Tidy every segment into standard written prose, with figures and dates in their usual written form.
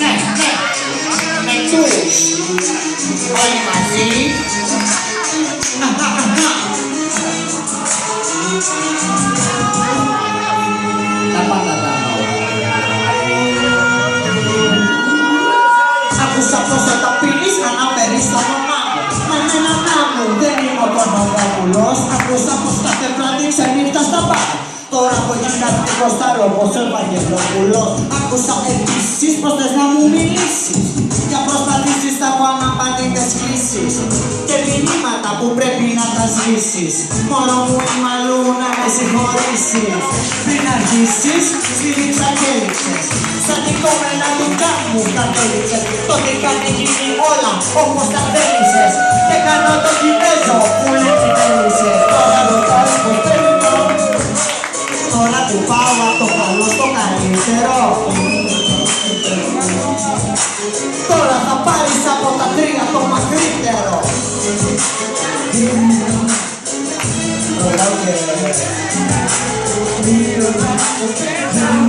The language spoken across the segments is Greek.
ναι, ναι. Με τους. Όλοι μαζί. Τα πάντα τα άκουσα πως θα τα πίνεις αναφέρεις το όνομά μου. Με μένα να μου δεν είμαι ο Παπαδόπουλος. Άκουσα πως κάθε βράδυ ξενύχτα στα μπαρ. Τώρα που γυμναστικός θα ρω πως ο Ευαγγελόπουλος. Άκουσα επίσης πως θες να μου μιλήσεις. Για προσπαθήσεις θα πω αναπάντητες κλήσεις και μηνύματα που πρέπει να τα σβήσεις. Μόνο μου είμαι αλλού να με συγχωρήσεις. Πριν αρχίσεις, στήριξα και έλειξες. Σαν την κόμενα του κάμου κατέληξες. Τότε είχατε γίνει όλα όπως τα θέλησες. Και κάνω το Κινέζο που λέει τι θέλησες. Τώρα ρωτάς πως θέλω. Τώρα που πάω από το καλό στο καλύτερο. Τώρα θα πάρεις από τα τρία το μακρύτερο.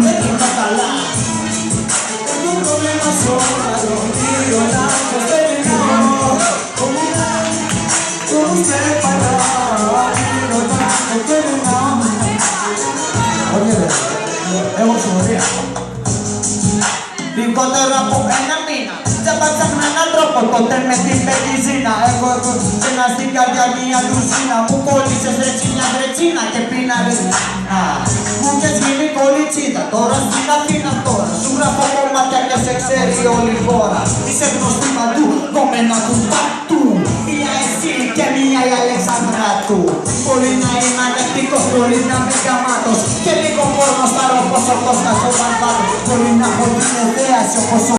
Δεν είναι καλά. Το πρόβλημα σοβαρό. Έχω ψηφοδία. Λιγότερο από ένα μήνα. Τσέπα ψάχνα έναν τρόπο τότε με την πετιζίνα. Έχω και να στην καρδιά μια λουζίνα. Μου κόλλησες ρετσίνια βρετσίνα και πίνα ρετσίνα. Μου έχεις γίνει κολλητσίτα. Τώρα στην Αθήνα τώρα. Σου γράφω κομμάτια και σε ξέρει όλη η χώρα. Είσαι γνωστή παντού, κομμένα του πατού. Μία εσύ και μία η Αλεξάνδρα του. Μπορεί να είμαι ανεκτικός, μπορεί να είμαι γαμάτος. Και λίγο πόρνος θα ρω πως ο Κώστας ο Βαρβάτος. Μπορεί να έχω την ιδέαση όπως ο